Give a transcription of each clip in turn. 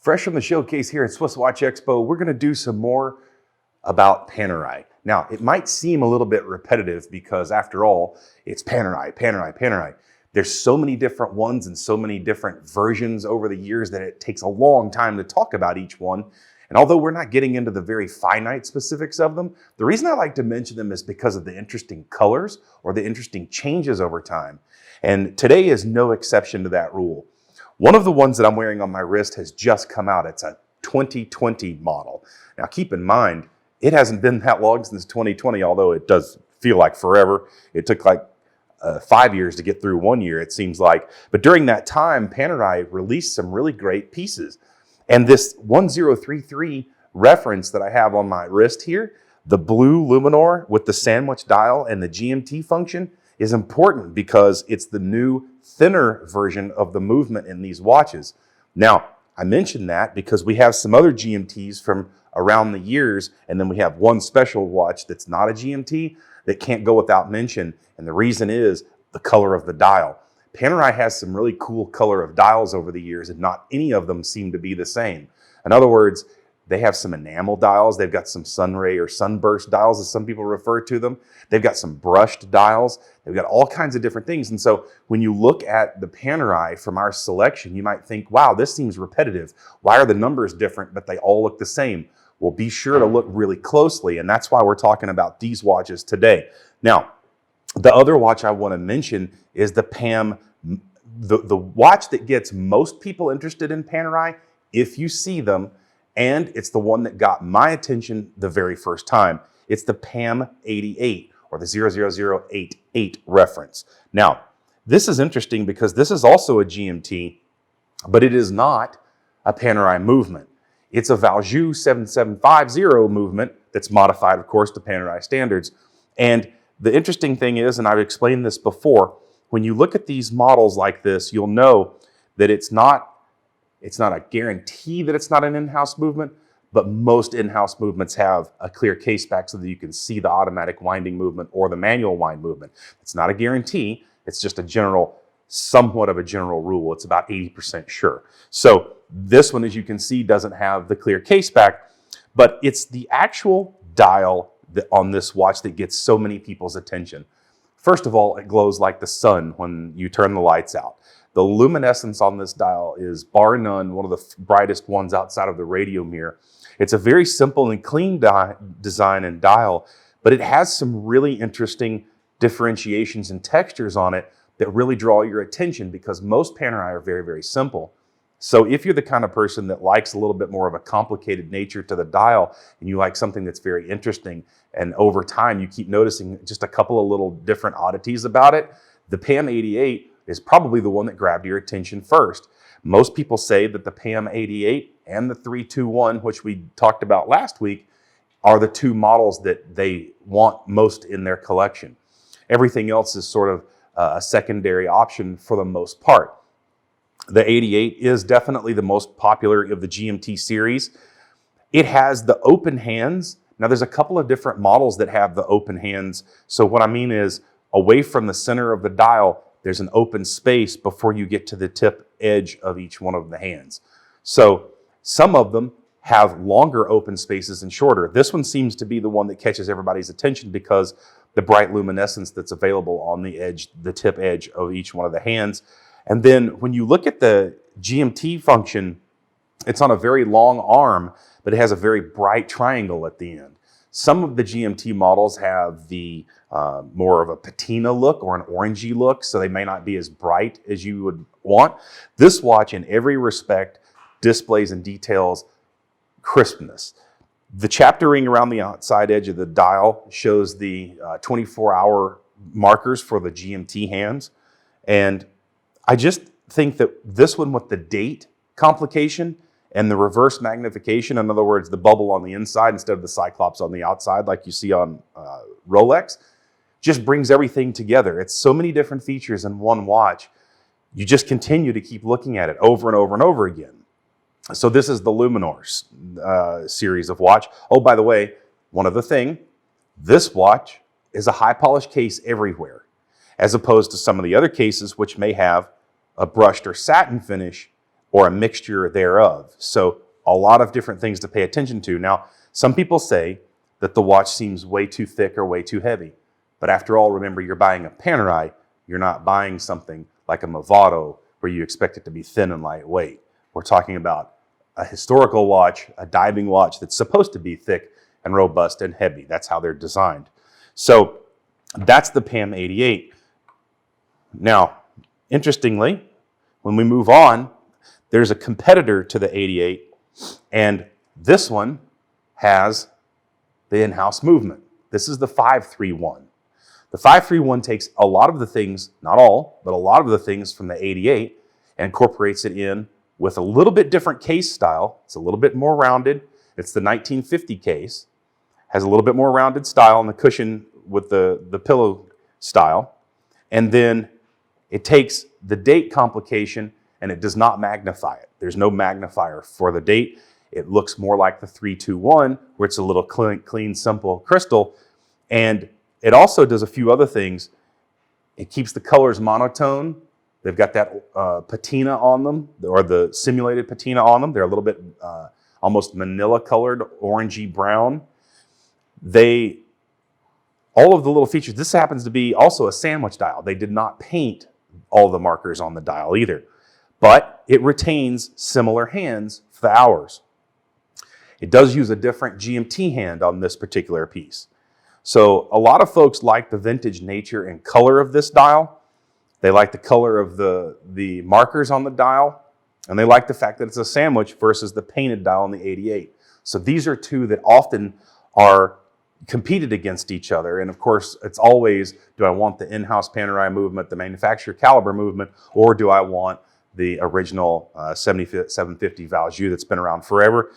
Fresh from the showcase here at SwissWatchExpo, we're going to do some more about Panerai. Now, it might seem a little bit repetitive because after all, it's Panerai, Panerai, Panerai. There's so many different ones and so many different versions over the years that it takes a long time to talk about each one. And although we're not getting into the very finite specifics of them, the reason I like to mention them is because of the interesting colors or the interesting changes over time. And today is no exception to that rule. One of the ones that I'm wearing on my wrist has just come out. It's a 2020 model. Now keep in mind, it hasn't been that long since 2020, although it does feel like forever. It took like 5 years to get through 1 year, it seems like. But during that time, Panerai released some really great pieces. And this 1033 reference that I have on my wrist here, the blue Luminor with the sandwich dial and the GMT function, is important because it's the new thinner version of the movement in these watches. Now, I mentioned that because we have some other GMTs from around the years, and then we have one special watch that's not a GMT that can't go without mention, and the reason is the color of the dial. Panerai has some really cool color of dials over the years, and not any of them seem to be the same. In other words, they have some enamel dials. They've got some sunray or sunburst dials, as some people refer to them. They've got some brushed dials. They've got all kinds of different things. And so when you look at the Panerai from our selection, you might think, wow, this seems repetitive. Why are the numbers different, but they all look the same? Well, be sure to look really closely. And that's why we're talking about these watches today. Now, the other watch I want to mention is the PAM, the watch that gets most people interested in Panerai, if you see them, and it's the one that got my attention the very first time. It's the PAM 88 or the 00088 reference. Now, this is interesting because this is also a GMT, but it is not a Panerai movement. It's a Valjoux 7750 movement that's modified, of course, to Panerai standards. And the interesting thing is, and I've explained this before, when you look at these models like this, you'll know that it's not a guarantee that it's not an in-house movement, but most in-house movements have a clear case back so that you can see the automatic winding movement or the manual wind movement. It's not a guarantee. It's just a general, somewhat of a general rule. It's about 80% sure. So this one, as you can see, doesn't have the clear case back, but it's the actual dial on this watch that gets so many people's attention. First of all, it glows like the sun when you turn the lights out. The luminescence on this dial is bar none one of the brightest ones outside of the radio mirror. It's a very simple and clean design and dial, but it has some really interesting differentiations and textures on it that really draw your attention because most Panerai are very, very simple. So if you're the kind of person that likes a little bit more of a complicated nature to the dial and you like something that's very interesting and over time you keep noticing just a couple of little different oddities about it, the PAM 88 is probably the one that grabbed your attention first. Most people say that the PAM 88 and the 321, which we talked about last week, are the two models that they want most in their collection. Everything else is sort of a secondary option for the most part. The 88 is definitely the most popular of the GMT series. It has the open hands. Now there's a couple of different models that have the open hands. So what I mean is away from the center of the dial, there's an open space before you get to the tip edge of each one of the hands. So some of them have longer open spaces and shorter. This one seems to be the one that catches everybody's attention because the bright luminescence that's available on the edge, the tip edge of each one of the hands. And then when you look at the GMT function, it's on a very long arm, but it has a very bright triangle at the end. Some of the GMT models have the more of a patina look or an orangey look, so they may not be as bright as you would want. This watch, in every respect, displays and details crispness. The chapter ring around the outside edge of the dial shows the 24-hour markers for the GMT hands. And I just think that this one with the date complication and the reverse magnification, in other words, the bubble on the inside instead of the cyclops on the outside like you see on Rolex, just brings everything together. It's so many different features in one watch. You just continue to keep looking at it over and over and over again. So this is the Luminor series of watch. Oh, by the way, one other thing, this watch is a high polish case everywhere, as opposed to some of the other cases which may have a brushed or satin finish or a mixture thereof. So a lot of different things to pay attention to. Now, some people say that the watch seems way too thick or way too heavy. But after all, remember, you're buying a Panerai. You're not buying something like a Movado where you expect it to be thin and lightweight. We're talking about a historical watch, a diving watch that's supposed to be thick and robust and heavy. That's how they're designed. So that's the PAM 88. Now, interestingly, when we move on, there's a competitor to the 88, and this one has the in-house movement. This is the 531. The 531 takes a lot of the things, not all, but a lot of the things from the 88 and incorporates it in with a little bit different case style. It's a little bit more rounded. It's the 1950 case. Has a little bit more rounded style on the cushion with the pillow style. And then it takes the date complication and it does not magnify it. There's no magnifier for the date. It looks more like the 321, where it's a little clean, simple crystal. And it also does a few other things. It keeps the colors monotone. They've got that patina on them, or the simulated patina on them. They're a little bit almost manila colored, orangey brown. All of the little features, this happens to be also a sandwich dial. They did not paint all the markers on the dial either, but it retains similar hands for the hours. It does use a different GMT hand on this particular piece. So a lot of folks like the vintage nature and color of this dial. They like the color of the markers on the dial, and they like the fact that it's a sandwich versus the painted dial on the 88. So these are two that often are competed against each other. And of course, it's always, do I want the in-house Panerai movement, the manufacturer caliber movement, or do I want the original 750 Valjoux that's been around forever?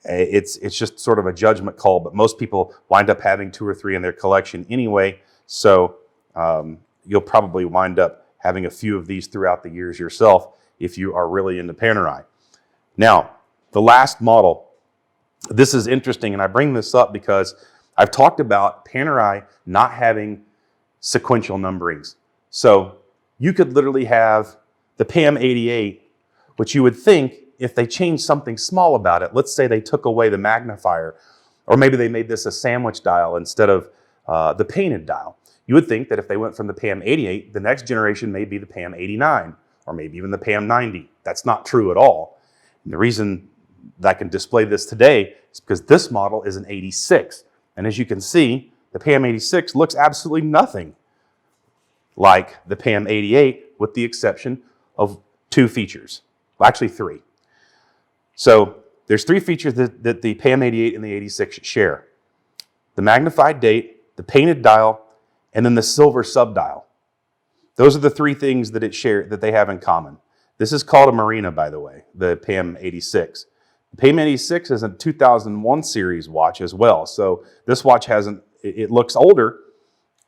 It's just sort of a judgment call, but most people wind up having 2 or 3 in their collection anyway. So you'll probably wind up having a few of these throughout the years yourself if you are really into Panerai. Now, the last model, this is interesting, and I bring this up because I've talked about Panerai not having sequential numberings. So you could literally have the PAM 88, which you would think if they changed something small about it, let's say they took away the magnifier, or maybe they made this a sandwich dial instead of the painted dial. You would think that if they went from the PAM 88, the next generation may be the PAM 89, or maybe even the PAM 90. That's not true at all. And the reason that I can display this today is because this model is an 86. And as you can see, the PAM 86 looks absolutely nothing like the PAM 88, with the exception of 2 features. Well, actually 3. So there's 3 features that the PAM 88 and the 86 share. The magnified date, the painted dial, and then the silver subdial. Those are the 3 things that they have in common. This is called a Marina, by the way, the PAM 86. The PAM 86 is a 2001 series watch as well. So this watch it looks older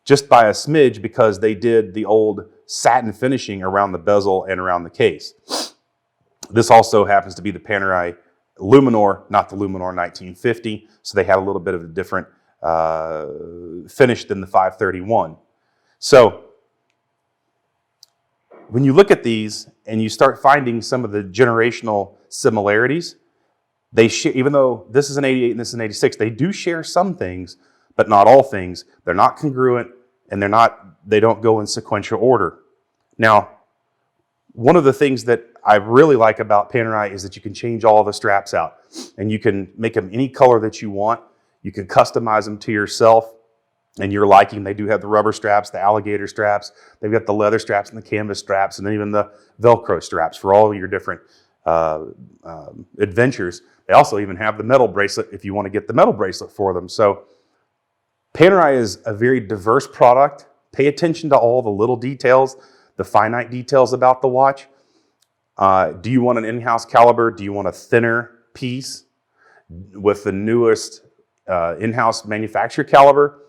just by a smidge because they did the old satin finishing around the bezel and around the case. This also happens to be the Panerai Luminor, not the Luminor 1950. So they had a little bit of a different finish than the 531. So when you look at these and you start finding some of the generational similarities, even though this is an 88 and this is an 86, they do share some things, but not all things. They're not congruent, and they don't go in sequential order. Now, one of the things that I really like about Panerai is that you can change all the straps out, and you can make them any color that you want. You can customize them to yourself and your liking. They do have the rubber straps, the alligator straps. They've got the leather straps and the canvas straps, and then even the Velcro straps for all your different adventures. They also even have the metal bracelet if you want to get the metal bracelet for them. So Panerai is a very diverse product. Pay attention to all the little details, the finite details about the watch. Do you want an in-house caliber? Do you want a thinner piece with the newest in-house manufacturer caliber?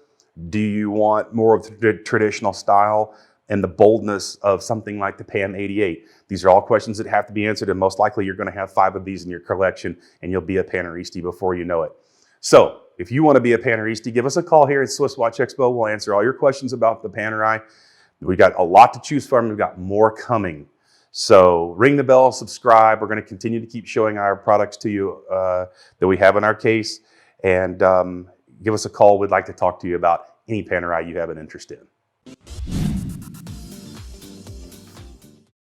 Do you want more of the traditional style and the boldness of something like the PAM 88? These are all questions that have to be answered, and most likely you're going to have 5 of these in your collection, and you'll be a Paneristi before you know it. So if you want to be a Paneristi, give us a call here at SwissWatchExpo. We'll answer all your questions about the Panerai. We've got a lot to choose from. We've got more coming. So ring the bell, subscribe. We're going to continue to keep showing our products to you that we have in our case. And give us a call. We'd like to talk to you about any Panerai you have an interest in.